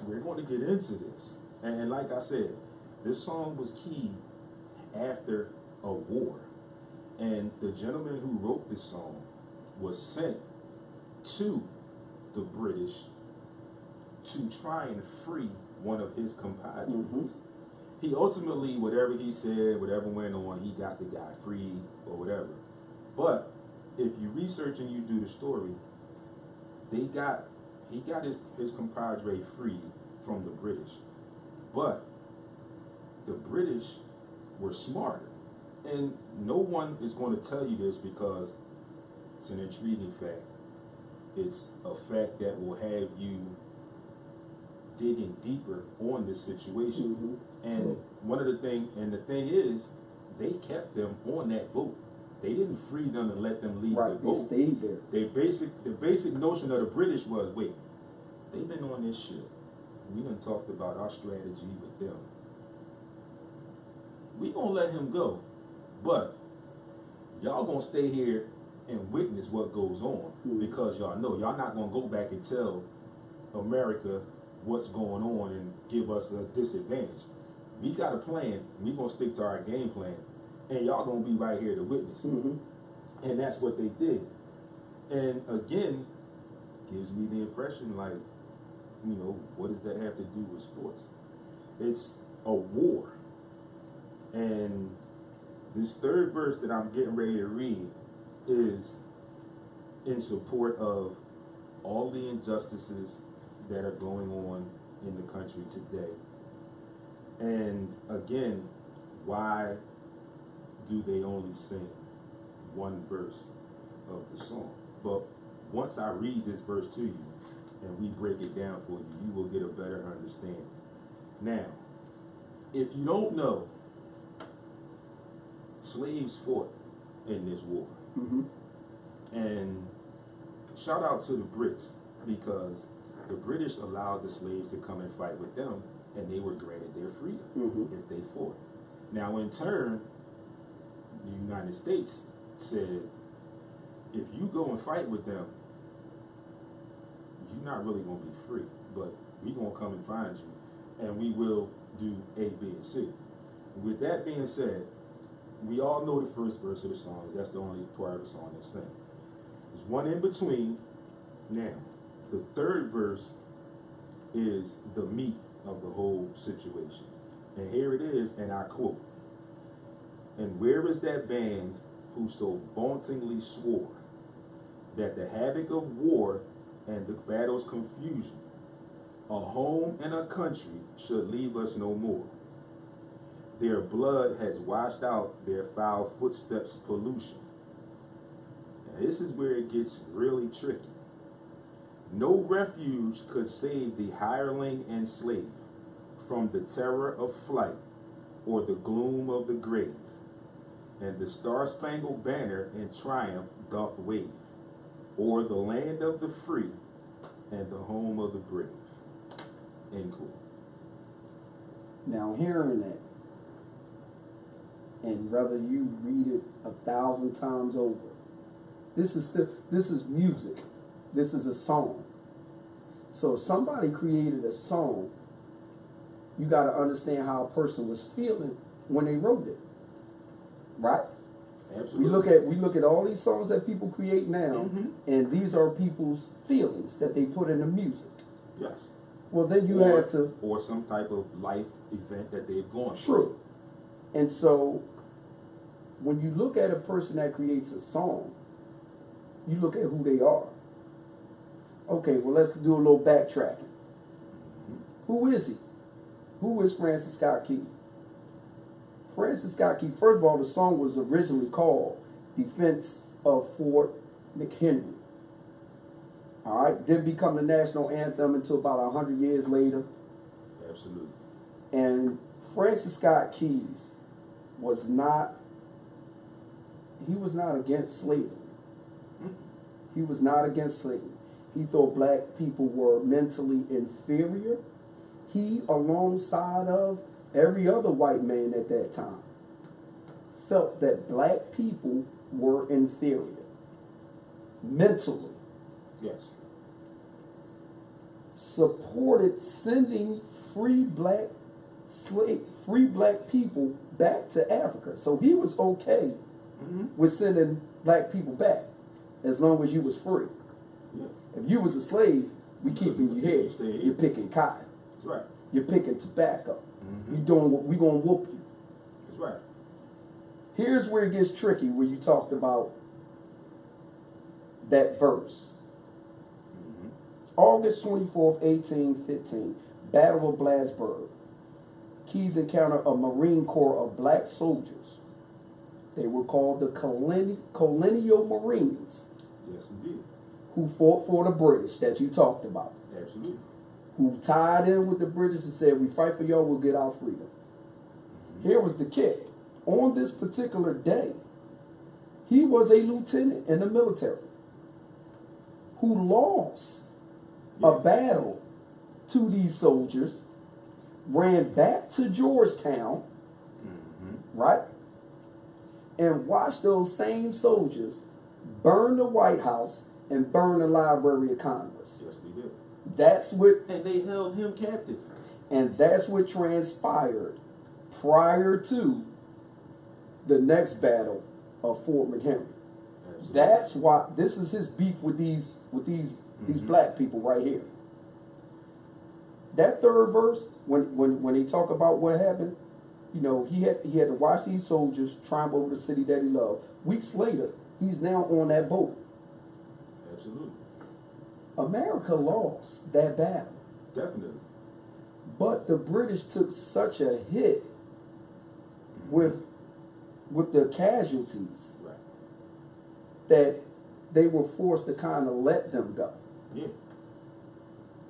we're going to get into this. And like I said, this song was key after a war. And the gentleman who wrote this song was sent to the British to try and free one of his compatriots. He ultimately, whatever he said, whatever went on, he got the guy free or whatever. But if you research and you do the story, he got his compadre free from the British. But the British were smarter. And no one is going to tell you this because it's an intriguing fact. It's a fact that will have you digging deeper on this situation. And the thing is, they kept them on that boat. They didn't free them and let them leave the boat. They stayed there. The basic notion of the British was, wait, they've been on this ship. We done talked about our strategy with them. We gonna let him go, but y'all gonna stay here and witness what goes on because y'all know y'all not gonna go back and tell America what's going on and give us a disadvantage. We got a plan. We gonna stick to our game plan, and y'all gonna be right here to witness. And that's what they did. And again, gives me the impression like, you know, what does that have to do with sports? It's a war. And this third verse that I'm getting ready to read is in support of all the injustices that are going on in the country today. And again, why do they only sing one verse of the song? But once I read this verse to you and we break it down for you, you will get a better understanding. Now, if you don't know, slaves fought in this war. And shout out to the Brits because the British allowed the slaves to come and fight with them, and they were granted their freedom if they fought. Now, in turn, the United States said, if you go and fight with them, you're not really going to be free, but we're going to come and find you, and we will do A, B, and C. With that being said, we all know the first verse of the song. That's the only part of the song that's sang. There's one in between. Now, the third verse is the meat of the whole situation. And here it is, and I quote, "And where is that band who so vauntingly swore that the havoc of war and the battle's confusion, a home and a country should leave us no more? Their blood has washed out their foul footsteps' pollution." Now, this is where it gets really tricky. "No refuge could save the hireling and slave from the terror of flight or the gloom of the grave, and the star-spangled banner in triumph doth wave o'er the land of the free and the home of the brave." End quote. Now, hearing that, and whether you read it 1,000 times over, this is music. This is a song. So if somebody created a song, you got to understand how a person was feeling when they wrote it, right? Absolutely. We look at all these songs that people create now, and these are people's feelings that they put in the music. Yes. Well, then you have to, or some type of life event that they've gone through. true. And so, when you look at a person that creates a song, you look at who they are. Okay, well, let's do a little backtracking. Who is he? Who is Francis Scott Key? Francis Scott Key, first of all, the song was originally called Defense of Fort McHenry. All right, didn't become the national anthem until about 100 years later. Absolutely. And Francis Scott Keys was not against slavery. He was not against slavery. He thought black people were mentally inferior. He, alongside of every other white man at that time, felt that black people were inferior mentally. Yes. supported sending free black people back to Africa. So he was okay with sending black people back as long as you was free. Yeah. If you was a slave, we keeping you here. You're picking cotton. That's right. You're picking tobacco. You doing what we gonna whoop you. That's right. Here's where it gets tricky, where you talked about that verse. August 24th, 1815, Battle of Bladensburg. Keys encountered a Marine Corps of black soldiers. They were called the Colonial Marines. Yes, indeed. Who fought for the British that you talked about. Absolutely. Who tied in with the British and said, we fight for y'all, we'll get our freedom. Here was the kick. On this particular day, he was a lieutenant in the military who lost a battle to these soldiers, ran back to Georgetown, right? And watched those same soldiers burn the White House and burn the Library of Congress. Yes, they did. That's what... And they held him captive. And that's what transpired prior to the next battle of Fort McHenry. Absolutely. That's why this is his beef with these black people right here. That third verse, when he talk about what happened, you know, he had to watch these soldiers triumph over the city that he loved. Weeks later, he's now on that boat. Absolutely. America lost that battle. Definitely. But the British took such a hit with the casualties that they were forced to kind of let them go. Yeah.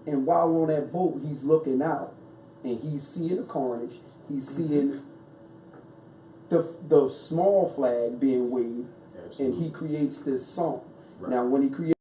And while on that boat, he's looking out and he's seeing the carnage. He's seeing the small flag being waved. Absolutely. And he creates this song. Right. Now, when he creates